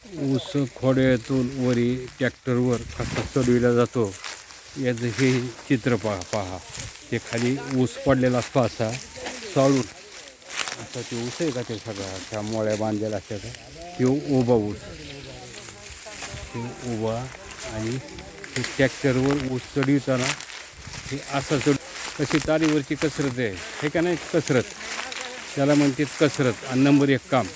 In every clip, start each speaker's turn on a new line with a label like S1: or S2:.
S1: ऊस खोड्यातून वरी ट्रॅक्टरवर कसा चढविला जातो याचं हे चित्र पहा. ते खाली ऊस पडलेला असतो असा चालून असा ते ऊस आहे का ते सगळा त्या मोळ्या बांधलेला असतात तो उभा ऊस ते उभा आणि ते ट्रॅक्टरवर ऊस चढविताना हे असं चढ कशी तारीवरची कसरत आहे हे का नाही कसरत त्याला म्हणते कसरत आणि नंबर 1 काम.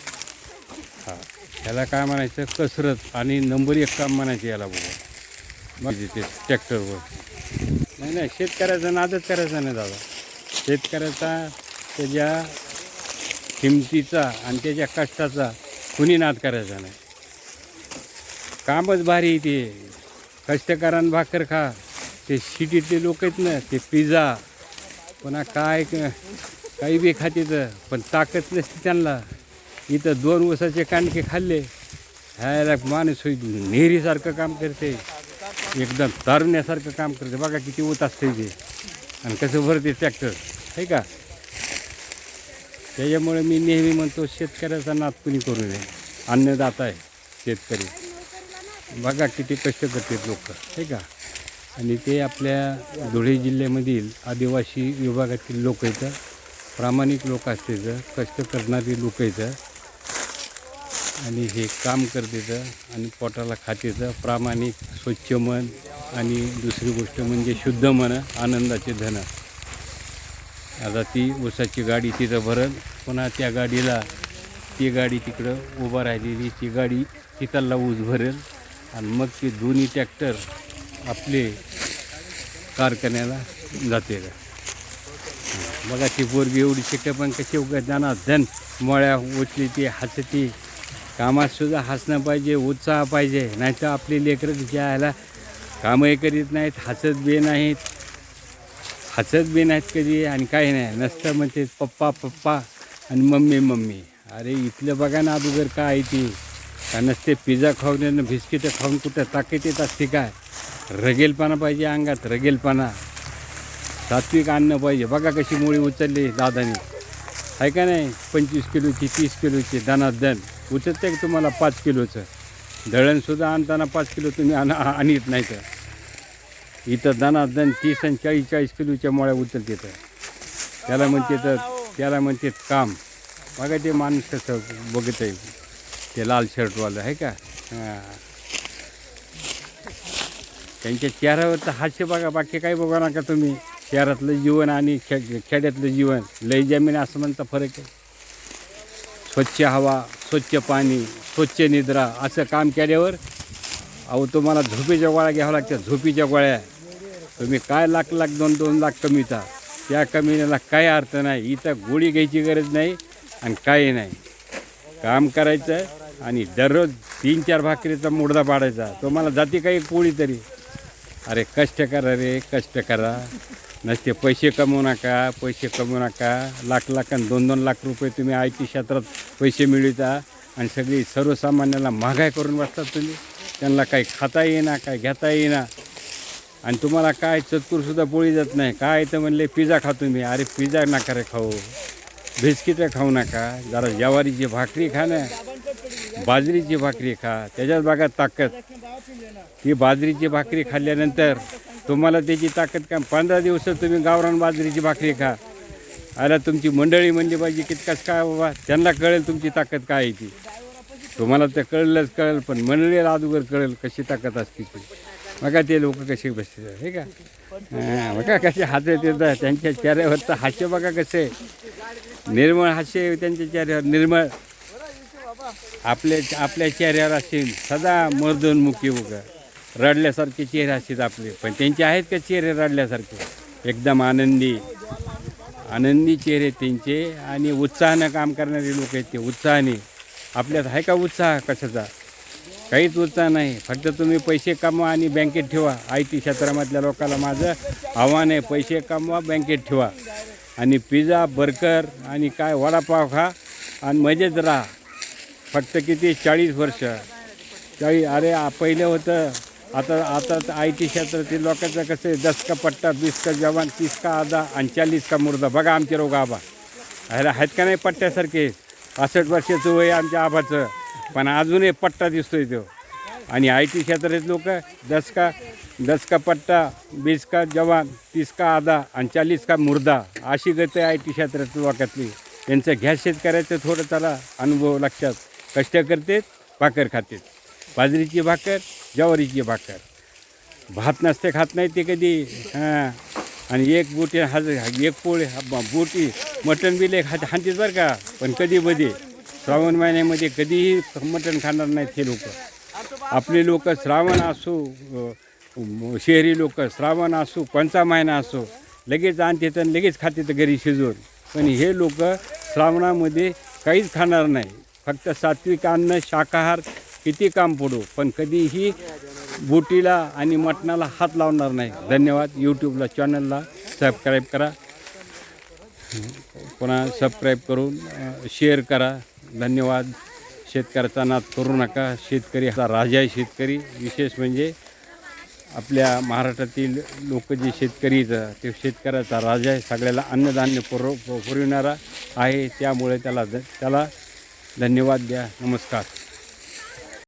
S1: हां ह्याला काय म्हणायचं कसरत आणि नंबर 1 काम म्हणायचं याला बघा मग ते ट्रॅक्टरवर नाही शेतकऱ्याचा नादच करायचा नाही दादा. शेतकऱ्याचा त्याच्या हिमतीचा आणि त्याच्या कष्टाचा कुणी नाद करायचा नाही. कामच भारी ते कष्टकरांना भाकर खा. ते सिटीतले लोक आहेत ना ते पिझ्झा पुन्हा काय काही बी खाते तर पण ताकद नसते त्यांना. इथं 2 ऊसाचे कांडके खाल्ले ह्याला माणूस नेहरीसारखं काम करते एकदम तारुण्यासारखं काम करते. बघा किती ऊत असते ते आणि कसं भरते ट्रॅक्टर आहे का. त्याच्यामुळे मी नेहमी म्हणतो शेतकऱ्याचा नाद कुणी करू नये. अन्नदाता आहे शेतकरी. बघा किती कष्ट करतात लोक आहे का. आणि ते आपल्या धुळे जिल्ह्यामधील आदिवासी विभागातील लोक आहेत प्रामाणिक लोक असतात कष्ट करणारी लोक आहेत आणि हे काम करतात आणि पोटाला खातेचं प्रामाणिक स्वच्छ मन आणि दुसरी गोष्ट म्हणजे शुद्ध मन आनंदाचे धन. आता ती ऊसाची गाडी तिथं भरल पुन्हा त्या गाडीला ती गाडी तिकडं उभं राहिलेली ती गाडी तिथला ऊस भरेल आणि मग ते दोन्ही ट्रॅक्टर आपले कारखान्याला जाते. बघा ती पोरगी एवढी शिकते पण कशी उगा जाणार धन मळ्या उचली ती हसती. कामातसुद्धा हसणं पाहिजे उत्साह पाहिजे नाही तर आपली लेकरं तिच्या ह्याला कामही करीत नाहीत हसत बी नाहीत कधी आणि काही नाही नसतं म्हणते पप्पा पप्पा आणि मम्मी मम्मी. अरे इथलं बघा ना अगोदर काय ती का नसते पिझ्झा खाऊन बिस्किटं खाऊन कुठं ताकद येत असते काय. रगेलपणा पाहिजे अंगात रगेलपणा सात्विक अन्न पाहिजे. बघा कशी मुळी उचलली दादानी आहे का नाही 25 किलोची 30 किलोची दनादन उचलते की तुम्हाला 5 किलोचं दळणसुद्धा आणताना 5 किलो तुम्ही आणत नाही तर इथं दनादन 30 आणि 40 किलोच्या मोळ्या उचलते तर त्याला म्हणते काम. बघा ते माणूस कसं बघत आहे ते लाल शर्टवालं आहे का. हां त्यांच्या चेहऱ्यावर तर हास्य बघा बाकी काही बघा नका तुम्ही. शहरातलं जीवन आणि खेड्यातलं जीवन लय जमीन आसमानचा फरक आहे. स्वच्छ हवा स्वच्छ पाणी स्वच्छ निद्रा असं काम केल्यावर अहो तुम्हाला झोपेच्या गोळ्या घ्याव्या लागतात. झोपीच्या गोळ्या तुम्ही काय लाख 2 लाख कमीचा त्या कमीला काही अर्थ नाही. इथं गोळी घ्यायची गरज नाही आणि काही नाही. काम करायचं आणि दररोज 3-4 भाकरीचा मुडदा पाडायचा. तुम्हाला जाती काही पोळी तरी. अरे कष्ट करा रे कष्ट करा. नसते पैसे कमवू नका लाख आणि 2-2 लाख रुपये तुम्ही आय टी क्षेत्रात पैसे मिळवता आणि सगळी सर्वसामान्याला महागाई करून बसतात तुम्ही. त्यांना काही खाता येईना काय घेता येईना आणि तुम्हाला काय चतुरसुद्धा पोळी जात नाही. काय तर म्हणले पिझ्झा खातो मी. अरे पिझ्झा नका रे खाऊ बिस्किटं खाऊ नका. जरा ज्वारीची भाकरी खा ना बाजरीची भाकरी खा त्याच्यात बघा ताकद. ती बाजरीची भाकरी खाल्ल्यानंतर तुम्हाला त्याची ताकद काय 15 दिवस तुम्ही गावरान बाजरीची भाकरी खा. अरे तुमची मंडळी म्हणली पाहिजे कितकाच काय बाबा त्यांना कळेल तुमची ताकद काय आहे ती. तुम्हाला तर कळेल पण मंडळीला अगोदर कळेल कशी ताकद असते ती. बघा ते लोक कसे बसते हे का. बघा कसे हसत येतात त्यांच्या चेहऱ्यावरचं हास्य बघा कसे निर्मळ हास्य त्यांच्या चेहऱ्यावर निर्मळ. आपल्या चेहऱ्यावर असतील सदा मर्दोन्मुखी बघा रडल्यासारखे चेहरे असतात आपले पण त्यांचे आहेत का चेहरे रडल्यासारखे एकदम आनंदी चेहरे त्यांचे आणि उत्साहानं काम करणारे लोक आहेत ते उत्साहाने. आपल्यात आहे का उत्साह कशाचा. काहीच उत्साह नाही. फक्त तुम्ही पैसे कमवा आणि बँकेत ठेवा. आय टी क्षेत्रामधल्या लोकांना माझं आव्हान आहे पैसे कमवा बँकेत ठेवा आणि पिझ्झा बर्गर आणि काय वडापाव खा आणि मजेत राहा. फक्त किती 40 वर्ष 40. अरे पहिलं होतं आता आय टी क्षेत्रातील लोकांचं कसं आहे 10 का पट्टा 20 का जवान 30 का आधा आणि 40 का मुर्दा. बघा आमचे रोग आबा अरे आहेत का नाही पट्ट्यासारखे 65 वर्षाचं वय आमच्या आबाचं पण अजूनही पट्टा दिसतोय तो. आणि आय टी क्षेत्रात लोक 10 का पट्टा, 20 का जवान, 30 का आधा आणि 40 का मुर्दा अशी गती आय टी क्षेत्रात लोकातली. त्यांचं घ्या शेतकऱ्याचं थोडं त्याला अनुभव लक्षात. कष्ट करतेत, भाकर खातेत, बाजरीची भाकर, ज्वारीची भाकर. भात नसते खात नाही ते कधी. हां. आणि एक बोटी एक पोळी बोटी मटण बिले हातीत बरं का. पण कधी मध्ये श्रावण महिन्यामध्ये कधीही मटण खाणार नाहीत हे लोक. आपले लोक श्रावण असो, शहरी लोक श्रावण असो, कोणता महिना असो, लगेच आणतात आणि लगेच खातात घरी शिजवून. पण हे लोक श्रावणामध्ये काहीच खाणार नाही. फक्त सात्विक अन्न, शाकाहार, किती काम पडो, पण कधीही बोटीला आणि मटणाला हात लावणार नाही. धन्यवाद. यूट्यूबला चॅनलला सबस्क्राईब करा. पुन्हा सबस्क्राईब करून शेअर करा. धन्यवाद. शेतकऱ्याचा नाद करू नका. शेतकरी हा राजा आहे. शेतकरी विशेष म्हणजे आपल्या महाराष्ट्रातील लोक जे शेतकरी ते शेतकऱ्याचा राजा आहे. सगळ्याला अन्नधान्य पुरविणारा आहे. त्यामुळे त्याला धन्यवाद द्या. नमस्कार.